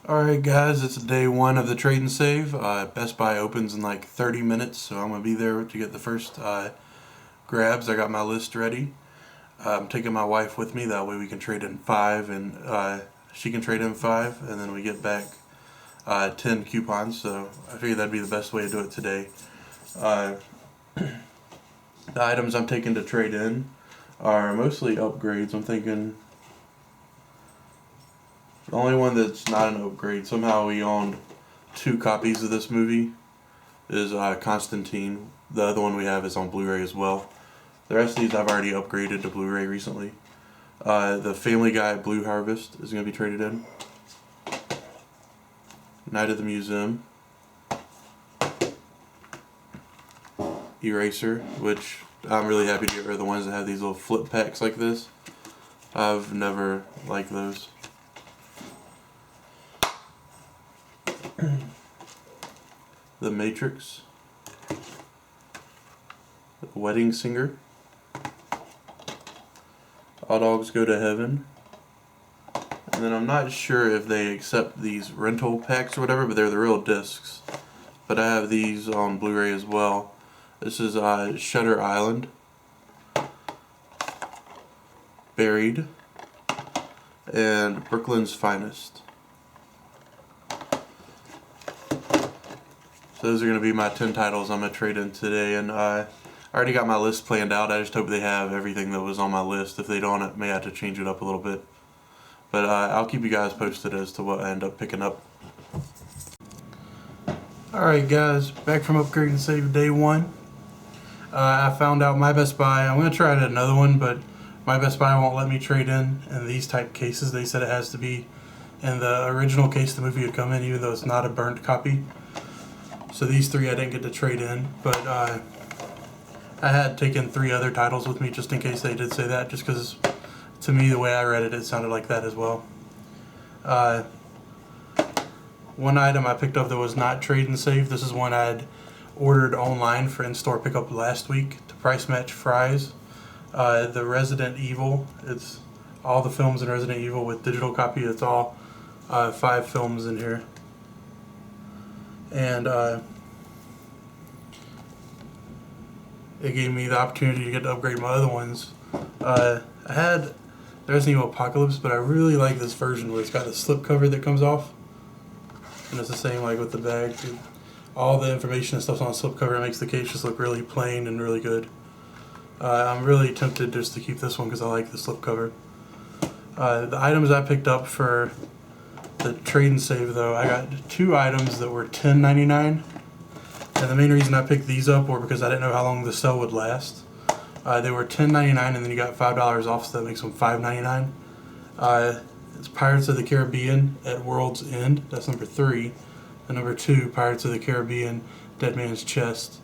Alright guys, it's day one of the trade and save. Best Buy opens in like 30 minutes, so I'm going to be there to get the first grabs. I got my list ready. I'm taking my wife with me, that way we can trade in 5 and she can trade in 5 and then we get back 10 coupons, so I figured that'd be the best way to do it today. The items I'm taking to trade in are mostly upgrades. I'm thinking the only one that's not an upgrade, somehow we owned 2 copies of this movie, is Constantine. The other one we have is on Blu-ray as well. The rest of these I've already upgraded to Blu-ray recently. The Family Guy Blue Harvest is going to be traded in. Night of the Museum. Eraser, which I'm really happy to get rid of the ones that have these little flip packs like this. I've never liked those. The Matrix, The Wedding Singer, All Dogs Go to Heaven, and then I'm not sure if they accept these rental packs or whatever, but they're the real discs. But I have these on Blu-ray as well. This is Shutter Island, Buried, and Brooklyn's Finest. So those are going to be my 10 titles I'm going to trade in today, and I already got my list planned out. I just hope they have everything that was on my list. If they don't, I may have to change it up a little bit. But I'll keep you guys posted as to what I end up picking up. Alright guys, back from Upgrade and Save day 1. I found out my Best Buy, I'm going to try another one, but my Best Buy won't let me trade in these type cases. They said it has to be in the original case the movie would come in, even though it's not a burnt copy. So these 3 I didn't get to trade in, but I had taken 3 other titles with me just in case they did say that, just because to me the way I read it, it sounded like that as well. One item I picked up that was not trade and save. This is one I had ordered online for in-store pickup last week to price match fries. The Resident Evil, it's all the films in Resident Evil with digital copy. It's all 5 films in here. And it gave me the opportunity to get to upgrade my other ones. I had Resident Evil Apocalypse, but I really like this version where it's got a slip cover that comes off, and it's the same like with the bag. All the information and stuff's on a slip cover. It makes the case just look really plain and really good. I'm really tempted just to keep this one because I like the slip cover. The items I picked up for the trade and save, though, I got 2 items that were $10.99, and the main reason I picked these up were because I didn't know how long the sale would last. They were $10.99, and then you got $5 off, so that makes them $5.99. It's Pirates of the Caribbean at World's End. That's number 3. And number 2, Pirates of the Caribbean, Dead Man's Chest.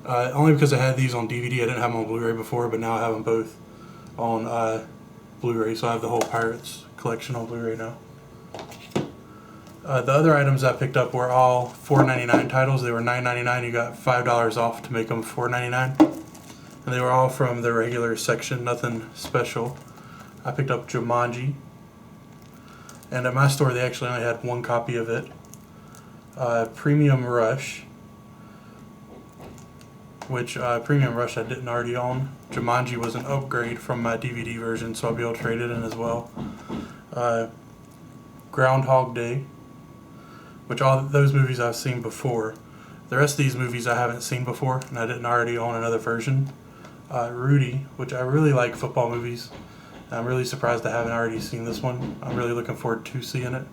Only because I had these on DVD. I didn't have them on Blu-ray before, but now I have them both on Blu-ray, so I have the whole Pirates collection on Blu-ray now. The other items I picked up were all $4.99 titles. They were $9.99. You got $5 off to make them $4.99. And they were all from the regular section, nothing special. I picked up Jumanji. And at my store, they actually only had 1 copy of it. Premium Rush, which Premium Rush I didn't already own. Jumanji was an upgrade from my DVD version, so I'll be able to trade it in as well. Groundhog Day, which all those movies I've seen before. The rest of these movies I haven't seen before, and I didn't already own another version. Rudy, which I really like football movies. I'm really surprised I haven't already seen this one. I'm really looking forward to seeing it.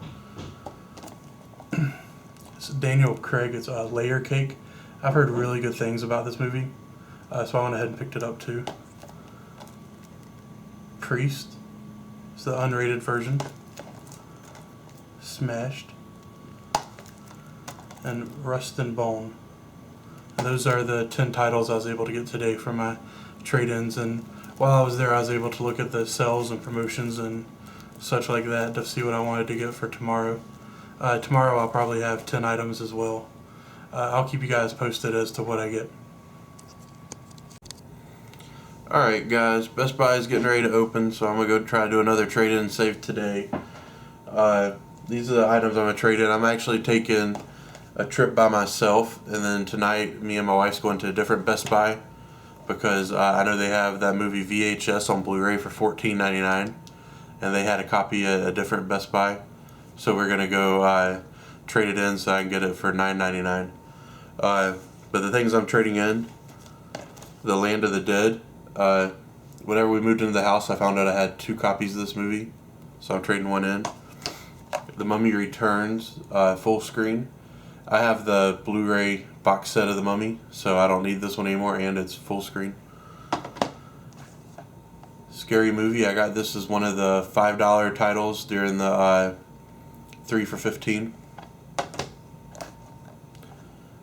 It's Daniel Craig. It's Layer Cake. I've heard really good things about this movie, so I went ahead and picked it up too. Priest. It's the unrated version. Smashed. And Rust and Bone. And those are the 10 titles I was able to get today for my trade-ins, and while I was there I was able to look at the sales and promotions and such like that to see what I wanted to get for tomorrow. Tomorrow I'll probably have 10 items as well. I'll keep you guys posted as to what I get. Alright guys, Best Buy is getting ready to open, so I'm going to go try to do another trade-in save today. these are the items I'm going to trade in. I'm actually taking a trip by myself, and then tonight me and my wife's going to a different Best Buy because I know they have that movie VHS on Blu-ray for $14.99, and they had a copy at a different Best Buy, so we're going to go trade it in so I can get it for $9.99. But the things I'm trading in, The Land of the Dead. Whenever we moved into the house, I found out I had 2 copies of this movie, so I'm trading one in. The Mummy Returns, full screen. I have the Blu-ray box set of The Mummy, so I don't need this one anymore, and it's full screen. Scary Movie, I got this as one of the $5 titles during the 3 for $15.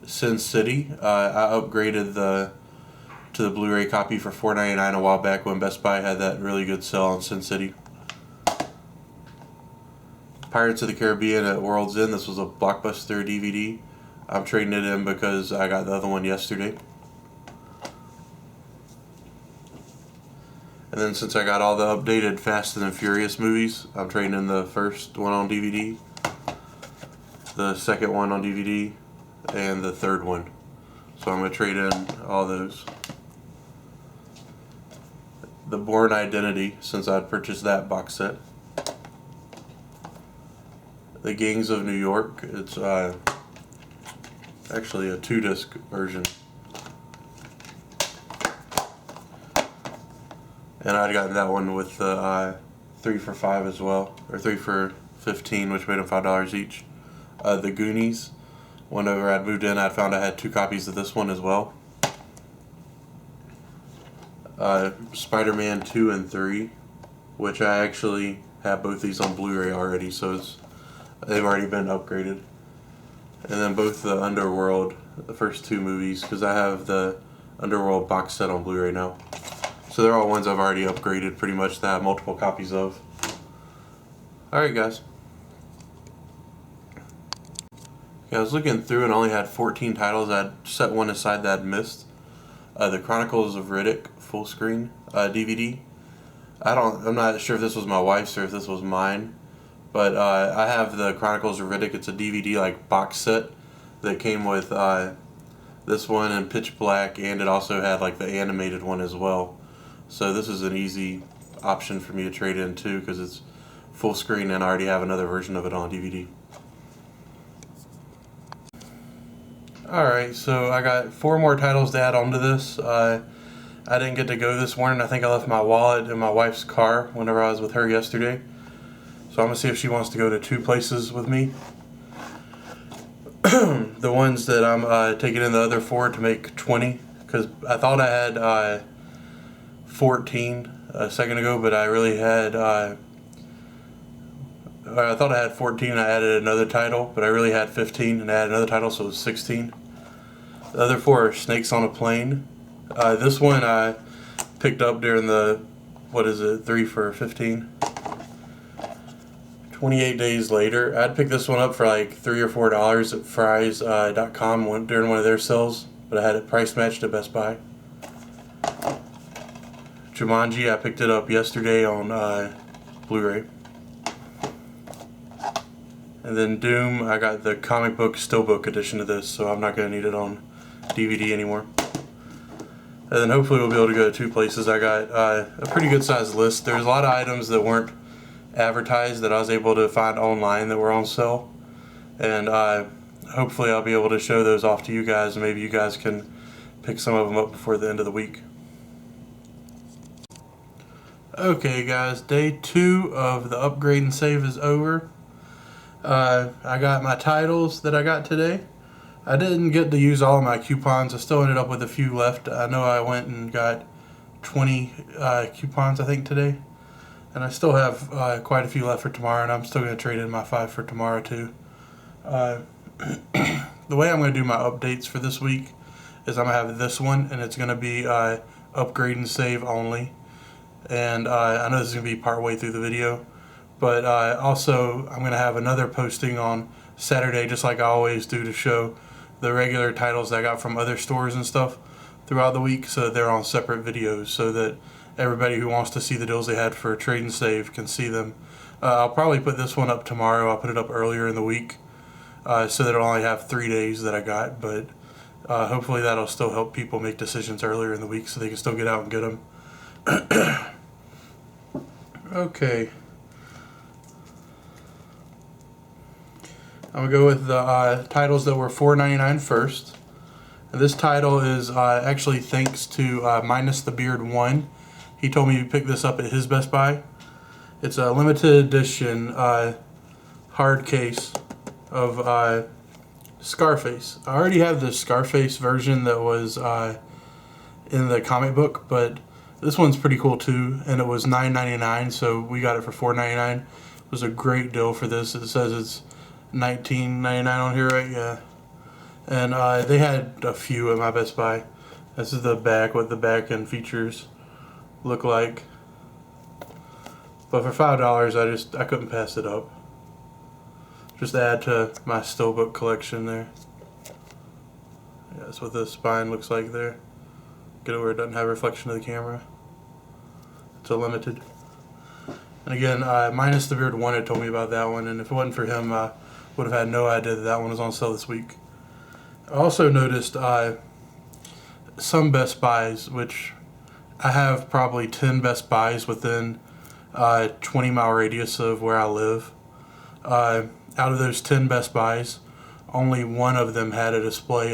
Sin City, I upgraded to the Blu-ray copy for $4.99 a while back when Best Buy had that really good sale on Sin City. Pirates of the Caribbean at World's End, this was a Blockbuster DVD. I'm trading it in because I got the other one yesterday. And then since I got all the updated Fast and Furious movies, I'm trading in the first one on DVD, the second one on DVD, and the third one. So I'm going to trade in all those. The Bourne Identity, since I'd purchased that box set. The Gangs of New York, it's actually a 2-disc version. And I'd gotten that one with the 3 for $5 as well, or 3 for $15, which made them $5 each. The Goonies, whenever I'd moved in, I found I had 2 copies of this one as well. Spider-Man 2 and 3, which I actually have both these on Blu-ray already, so they've already been upgraded. And then both the Underworld, the first 2 movies, because I have the Underworld box set on Blu-ray now. So they're all ones I've already upgraded pretty much to have multiple copies of. Alright guys. Yeah, I was looking through and only had 14 titles. I'd set one aside that I'd missed. The Chronicles of Riddick full screen DVD. I'm not sure if this was my wife's or if this was mine, but I have the Chronicles of Riddick. It's a DVD like box set that came with this one and Pitch Black, and it also had like the animated one as well. So this is an easy option for me to trade in too because it's full screen and I already have another version of it on DVD. Alright, so I got 4 more titles to add onto this. I didn't get to go this morning. I think I left my wallet in my wife's car whenever I was with her yesterday. So I'm going to see if she wants to go to 2 places with me. The ones that I'm taking in the other 4 to make 20. Because I thought I had 14 a second ago, but I really had... I thought I had 14 and I added another title, but I really had 15 and I added another title, so it was 16. The other 4 are Snakes on a Plane. This one I picked up during the, 3 for $15. 28 days later. I'd picked this one up for like $3 or $4 at Fry's.com during one of their sales, but I had it price matched at Best Buy. Jumanji, I picked it up yesterday on Blu-ray. And then Doom, I got the comic book steelbook edition of this, so I'm not going to need it on DVD anymore. And then hopefully we'll be able to go to 2 places. I got a pretty good sized list. There's a lot of items that weren't advertised that I was able to find online that were on sale. And hopefully I'll be able to show those off to you guys, and maybe you guys can pick some of them up before the end of the week. Okay guys, day 2 of the upgrade and save is over. I got my titles that I got today. I didn't get to use all of my coupons. I still ended up with a few left. I know I went and got 20 coupons I think today. And I still have quite a few left for tomorrow, and I'm still going to trade in my 5 for tomorrow too. The way I'm going to do my updates for this week is I'm going to have this one, and it's going to be upgrade and save only. And I know this is going to be part way through the video. But also, I'm going to have another posting on Saturday, just like I always do, to show the regular titles that I got from other stores and stuff throughout the week, so they're on separate videos, so that everybody who wants to see the deals they had for trade and save can see them I'll probably put this one up tomorrow. I'll put it up earlier in the week so that it'll only have 3 days that I got. But hopefully that'll still help people make decisions earlier in the week so they can still get out and get them. Okay. I'm going to go with the titles that were $4.99 first. And this title is actually thanks to Minus the Beard 1. He told me to pick this up at his Best Buy. It's a limited edition hard case of Scarface. I already have the Scarface version that was in the comic book, but this one's pretty cool too, and it was $9.99, so we got it for $4.99. It was a great deal for this. It says it's $19.99 on here, right? Yeah. And they had a few at my Best Buy. This is the back, what the back and features look like. But for $5, I couldn't pass it up. Just add to my Steelbook collection there. Yeah, that's what the spine looks like there. Get it where it doesn't have a reflection of the camera. It's a limited. And again, Minus the Beard 1 had told me about that one, and if it wasn't for him, I would have had no idea that that one was on sale this week. I also noticed some Best Buys, which I have probably 10 Best Buys within 20-mile radius of where I live. Out of those 10 Best Buys, only one of them had a display.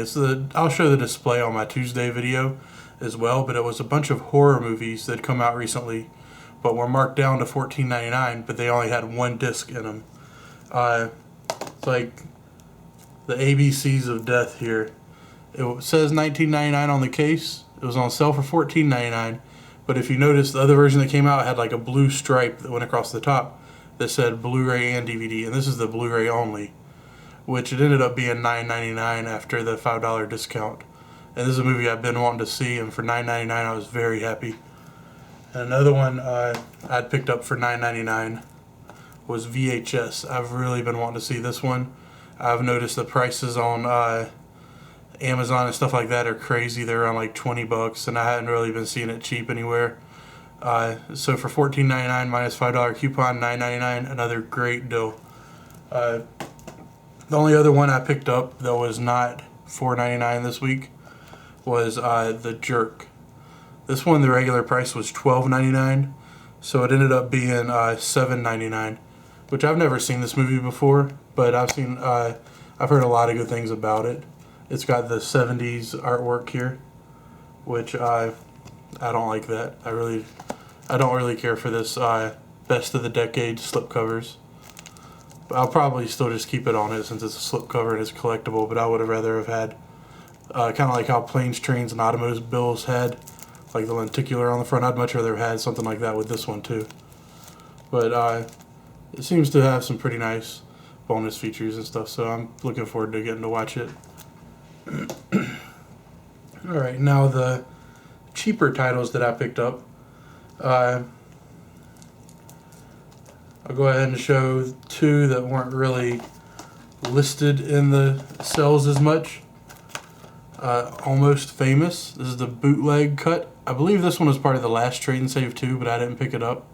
I'll show the display on my Tuesday video as well, but it was a bunch of horror movies that come out recently, but were marked down to $14.99, but they only had one disc in them. It's like the ABCs of death here. It says $19.99 on the case. It was on sale for $14.99, but if you notice, the other version that came out had like a blue stripe that went across the top that said Blu-ray and DVD, and this is the Blu-ray only, which it ended up being $9.99 after the $5 discount. And this is a movie I've been wanting to see, and for $9.99 I was very happy. And another one I'd picked up for $9.99 was VHS. I've really been wanting to see this one. I've noticed the prices on Amazon and stuff like that are crazy. They're around like $20, and I hadn't really been seeing it cheap anywhere. So for $14.99 minus $5 coupon, $9.99, another great deal. The only other one I picked up that was not $4.99 this week was The Jerk. This one, the regular price was $12.99, so it ended up being $7.99, which I've never seen this movie before, but I've heard a lot of good things about it. It's got the 70s artwork here, which I don't like that. I don't really care for this best of the decade slipcovers. But I'll probably still just keep it on it since it's a slipcover and it's collectible, but I would have rather have had kind of like how Planes, Trains, and Automobiles had, like the lenticular on the front. I'd much rather have had something like that with this one too. But it seems to have some pretty nice bonus features and stuff, so I'm looking forward to getting to watch it. Alright, now the cheaper titles that I picked up. I'll go ahead and show two that weren't really listed in the sales as much. Almost Famous. This is the bootleg cut. I believe this one was part of the last Trade and Save too, but I didn't pick it up.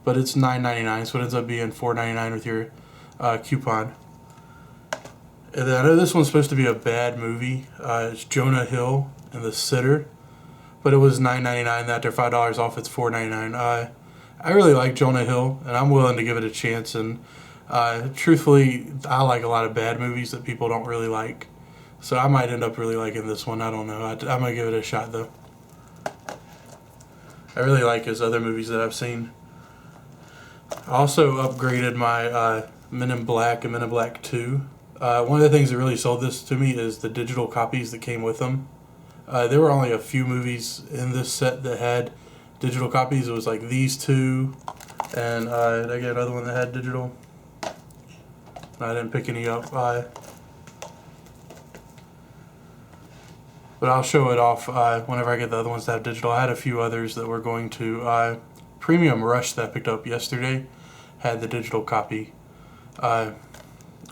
But it's $9.99, so it ends up being $4.99 with your coupon. And then I know this one's supposed to be a bad movie. It's Jonah Hill and The Sitter, but it was $9.99. After $5 off, it's $4.99. I really like Jonah Hill, and I'm willing to give it a chance. And truthfully, I like a lot of bad movies that people don't really like, so I might end up really liking this one. I don't know. I'm gonna give it a shot though. I really like his other movies that I've seen. I also upgraded my Men in Black and Men in Black 2. One of the things that really sold this to me is the digital copies that came with them. There were only a few movies in this set that had digital copies. It was like these two, and I got another one that had digital. I didn't pick any up. But I'll show it off whenever I get the other ones that have digital. I had a few others that were going to. Premium Rush that I picked up yesterday had the digital copy. I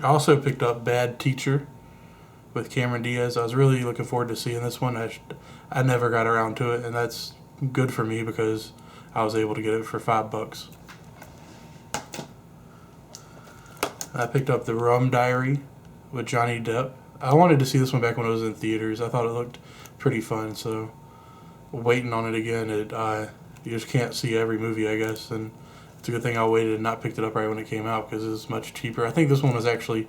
also picked up Bad Teacher with Cameron Diaz. I was really looking forward to seeing this one. I never got around to it, and that's good for me because I was able to get it for $5. I picked up The Rum Diary with Johnny Depp. I wanted to see this one back when it was in theaters. I thought it looked pretty fun, so waiting on it again, you just can't see every movie, I guess, and it's a good thing I waited and not picked it up right when it came out because it was much cheaper. I think this one was actually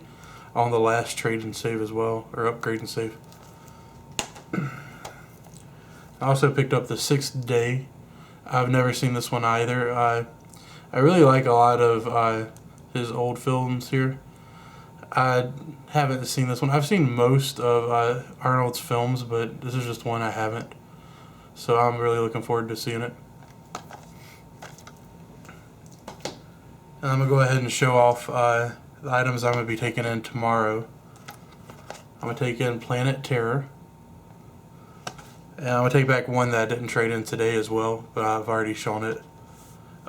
on the last trade and save as well, or upgrade and save. I also picked up The Sixth Day. I've never seen this one either. I really like a lot of his old films here. I haven't seen this one. I've seen most of Arnold's films, but this is just one I haven't. So I'm really looking forward to seeing it. And I'm going to go ahead and show off the items I'm going to be taking in tomorrow. I'm going to take in Planet Terror. And I'm going to take back one that I didn't trade in today as well, but I've already shown it.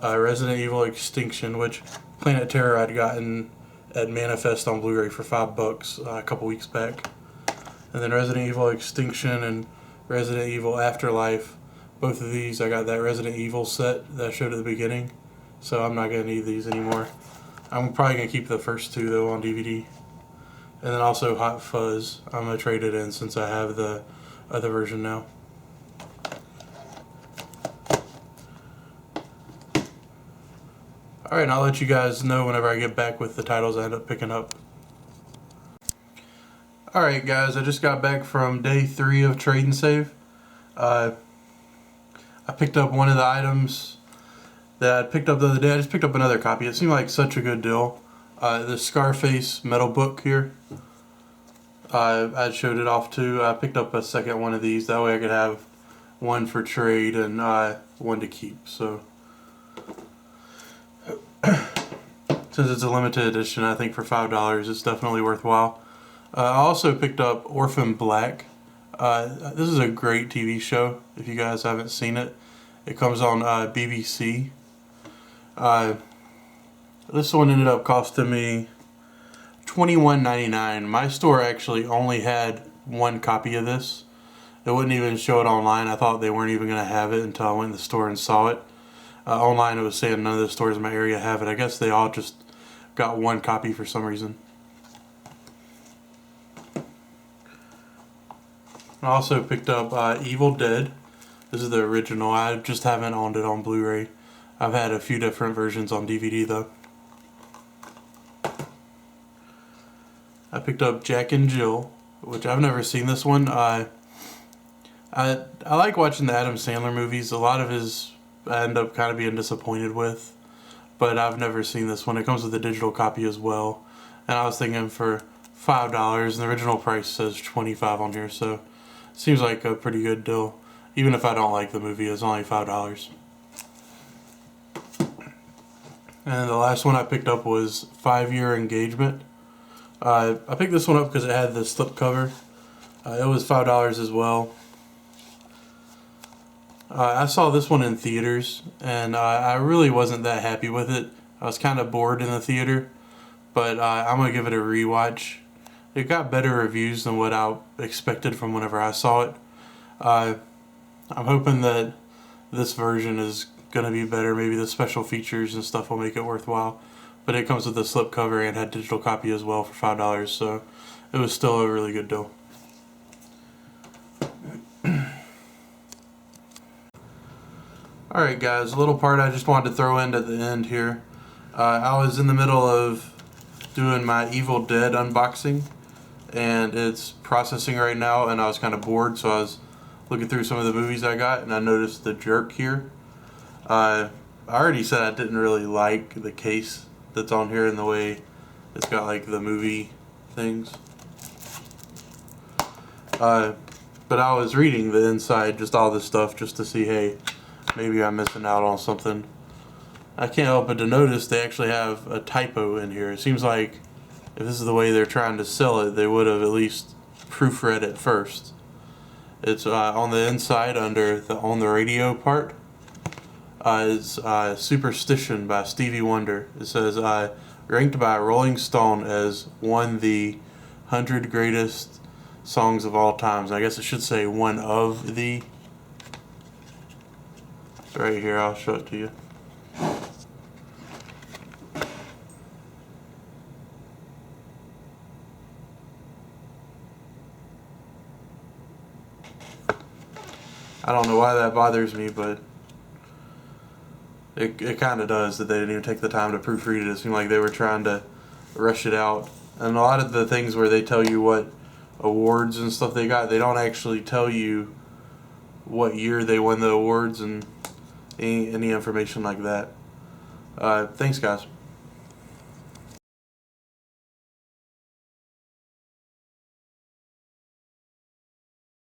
Resident Evil Extinction, which Planet Terror I'd gotten at Manifest on Blu-ray for $5 a couple weeks back. And then Resident Evil Extinction and Resident Evil Afterlife. Both of these I got that Resident Evil set that I showed at the beginning. So I'm not going to need these anymore. I'm probably going to keep the first two though on DVD. And then also Hot Fuzz. I'm going to trade it in since I have the other version now. Alright, and I'll let you guys know whenever I get back with the titles I end up picking up. Alright guys, I just got back from day 3 of Trade and Save. I picked up one of the items that I picked up the other day. I just picked up another copy. It seemed like such a good deal. The Scarface metal book here. I showed it off too. I picked up a second one of these. That way I could have one for trade and one to keep. So since it's a limited edition, I think for $5 it's definitely worthwhile. I also picked up Orphan Black. This is a great TV show if you guys haven't seen it. It comes on BBC. This one ended up costing me $21.99. My store actually only had one copy of this. It wouldn't even show it online. I thought they weren't even going to have it until I went in the store and saw it. Online it was saying none of the stores in my area have it. I guess they all just got one copy for some reason. I also picked up Evil Dead. This is the original. I just haven't owned it on Blu-ray. I've had a few different versions on DVD though. I picked up Jack and Jill, which I've never seen this one. I like watching the Adam Sandler movies. A lot of his I end up kind of being disappointed with, but I've never seen this one. It comes with a digital copy as well, and I was thinking for $5, and the original price says $25 on here, so it seems like a pretty good deal. Even if I don't like the movie, it's only $5. And the last one I picked up was 5 Year Engagement. I picked this one up because it had the slipcover. It was $5 as well. I saw this one in theaters, and I really wasn't that happy with it. I was kind of bored in the theater, but I'm going to give it a rewatch. It got better reviews than what I expected from whenever I saw it. I'm hoping that this version is going to be better. Maybe the special features and stuff will make it worthwhile. But it comes with a slipcover and had digital copy as well for $5, so it was still a really good deal. Alright guys, a little part I just wanted to throw in at the end here. I was in the middle of doing my Evil Dead unboxing, and it's processing right now, and I was kind of bored, so I was looking through some of the movies I got, and I noticed The Jerk here. I already said I didn't really like the case that's on here and the way it's got like the movie things. But I was reading the inside, just all this stuff, just to see, hey, maybe I'm missing out on something. I can't help but to notice they actually have a typo in here. It seems like if this is the way they're trying to sell it, they would have at least proofread it first. It's on the inside under the On the Radio part. Is Superstition by Stevie Wonder. It says, ranked by Rolling Stone as one of the 100 greatest songs of all times. I guess it should say one of the. Right here, I'll show it to you. I don't know why that bothers me, but it kind of does that they didn't even take the time to proofread it. It seemed like they were trying to rush it out. And a lot of the things where they tell you what awards and stuff they got, they don't actually tell you what year they won the awards and any information like that. Thanks, guys.